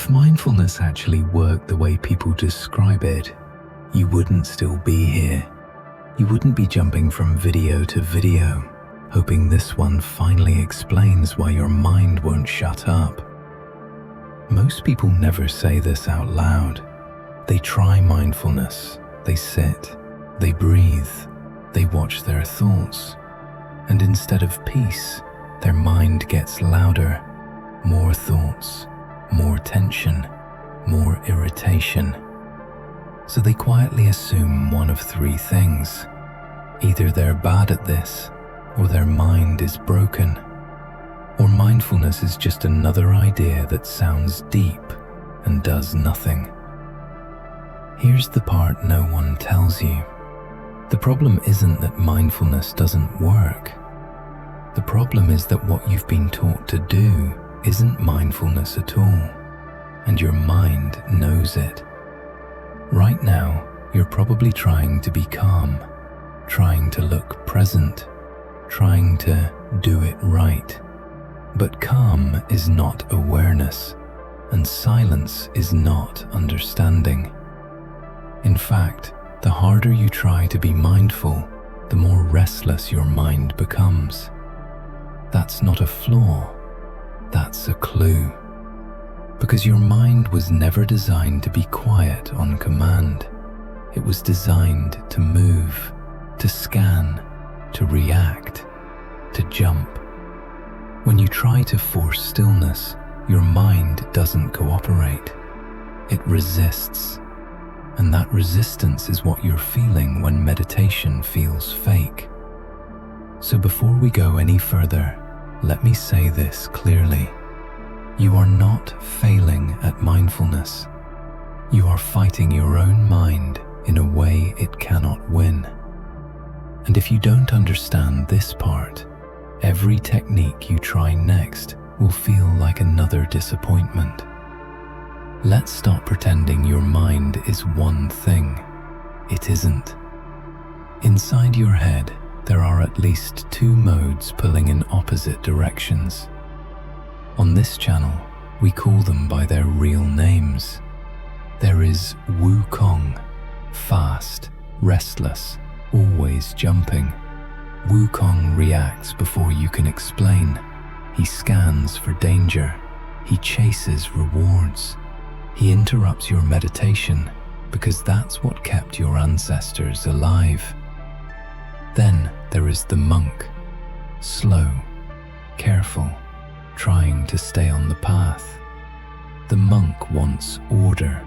If mindfulness actually worked the way people describe it, you wouldn't still be here. You wouldn't be jumping from video to video, hoping this one finally explains why your mind won't shut up. Most people never say this out loud. They try mindfulness, they sit, they breathe, they watch their thoughts, and instead of peace, their mind gets louder, more thoughts, more tension, more irritation. So they quietly assume one of three things. Either they're bad at this, or their mind is broken, or mindfulness is just another idea that sounds deep and does nothing. Here's the part no one tells you. The problem isn't that mindfulness doesn't work. The problem is that what you've been taught to do isn't mindfulness at all, and your mind knows it. Right now, you're probably trying to be calm, trying to look present, trying to do it right. But calm is not awareness, and silence is not understanding. In fact, the harder you try to be mindful, the more restless your mind becomes. That's not a flaw, that's a clue. Because your mind was never designed to be quiet on command. It was designed to move, to scan, to react, to jump. When you try to force stillness, your mind doesn't cooperate. It resists. And that resistance is what you're feeling when meditation feels fake. So before we go any further, let me say this clearly. You are not failing at mindfulness. You are fighting your own mind in a way it cannot win. And if you don't understand this part, every technique you try next will feel like another disappointment. Let's stop pretending your mind is one thing. It isn't. Inside your head, there are at least two modes pulling in opposite directions. On this channel, we call them by their real names. There is Wukong, fast, restless, always jumping. Wukong reacts before you can explain. He scans for danger. He chases rewards. He interrupts your meditation because that's what kept your ancestors alive. Then there is the monk, slow, careful, trying to stay on the path. The monk wants order,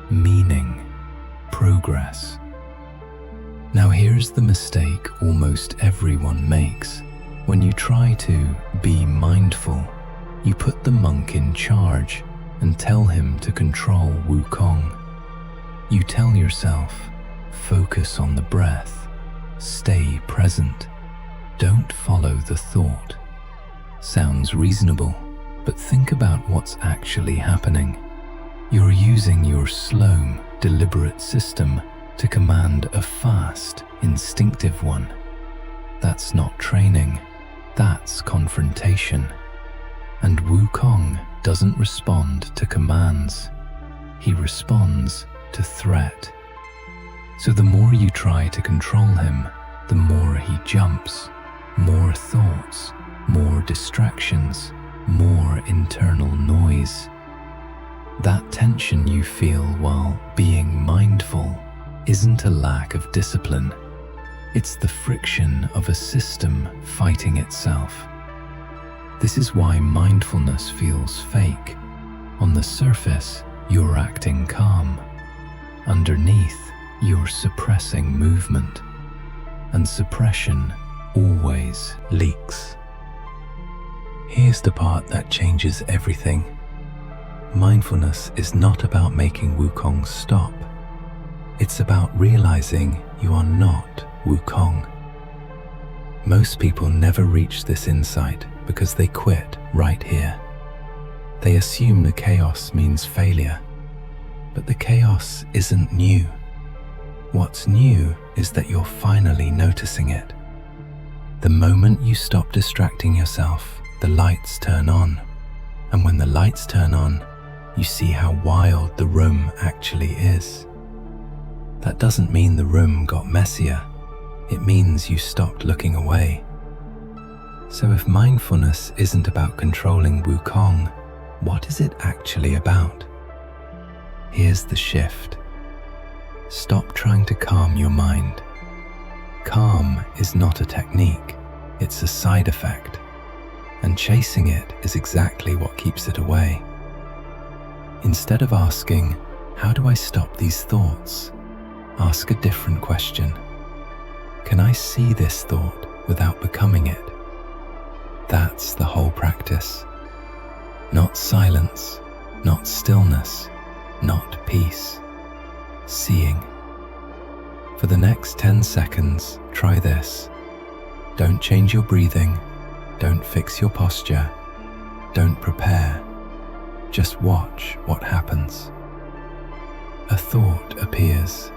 meaning, progress. Now here's the mistake almost everyone makes. When you try to be mindful, you put the monk in charge and tell him to control Wukong. You tell yourself, focus on the breath, stay present, don't follow the thought. Sounds reasonable, but think about what's actually happening. You're using your slow, deliberate system to command a fast, instinctive one. That's not training, that's confrontation. And Wukong doesn't respond to commands. He responds to threat. So the more you try to control him, the more he jumps, more thoughts, more distractions, more internal noise. That tension you feel while being mindful isn't a lack of discipline. It's the friction of a system fighting itself. This is why mindfulness feels fake. On the surface, you're acting calm. Underneath, you're suppressing movement. And suppression always leaks. Here's the part that changes everything. Mindfulness is not about making Wukong stop. It's about realizing you are not Wukong. Most people never reach this insight because they quit right here. They assume the chaos means failure, but the chaos isn't new. What's new is that you're finally noticing it. The moment you stop distracting yourself, the lights turn on. And when the lights turn on, you see how wild the room actually is. That doesn't mean the room got messier. It means you stopped looking away. So if mindfulness isn't about controlling Wukong, what is it actually about? Here's the shift. Stop trying to calm your mind. Calm is not a technique, it's a side effect. And chasing it is exactly what keeps it away. Instead of asking, "How do I stop these thoughts?" ask a different question. Can I see this thought without becoming it? That's the whole practice. Not silence, not stillness, not peace. Seeing. For the next 10 seconds, try this. Don't change your breathing. Don't fix your posture. Don't prepare. Just watch what happens. A thought appears.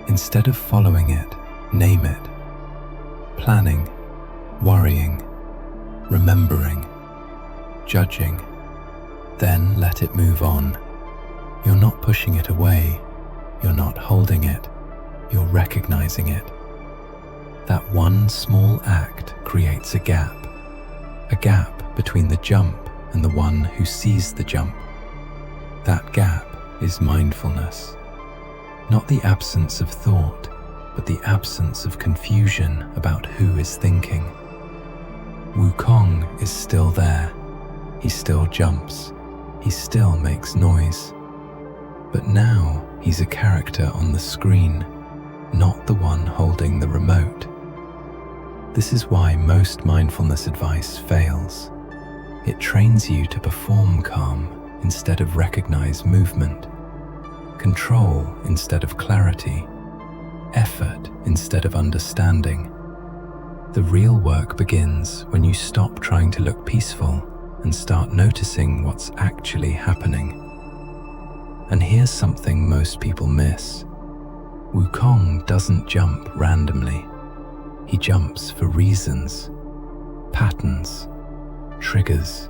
Instead of following it, name it. Planning, worrying, remembering, judging. Then let it move on. You're not pushing it away. You're not holding it. You're recognizing it. That one small act creates a gap between the jump and the one who sees the jump. That gap is mindfulness. Not the absence of thought, but the absence of confusion about who is thinking. Wukong is still there. He still jumps. He still makes noise. But now he's a character on the screen, not the one holding the remote. This is why most mindfulness advice fails. It trains you to perform calm instead of recognize movement, control instead of clarity, effort instead of understanding. The real work begins when you stop trying to look peaceful and start noticing what's actually happening. And here's something most people miss. Wukong doesn't jump randomly. He jumps for reasons, patterns, triggers,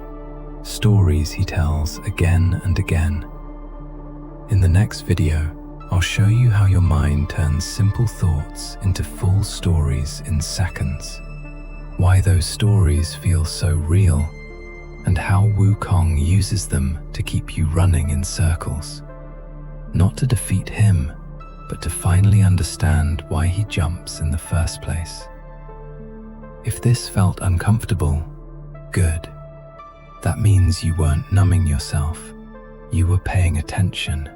stories he tells again and again. In the next video, I'll show you how your mind turns simple thoughts into full stories in seconds, why those stories feel so real, and how Wukong uses them to keep you running in circles. Not to defeat him, but to finally understand why he jumps in the first place. If this felt uncomfortable, good. That means you weren't numbing yourself. You were paying attention.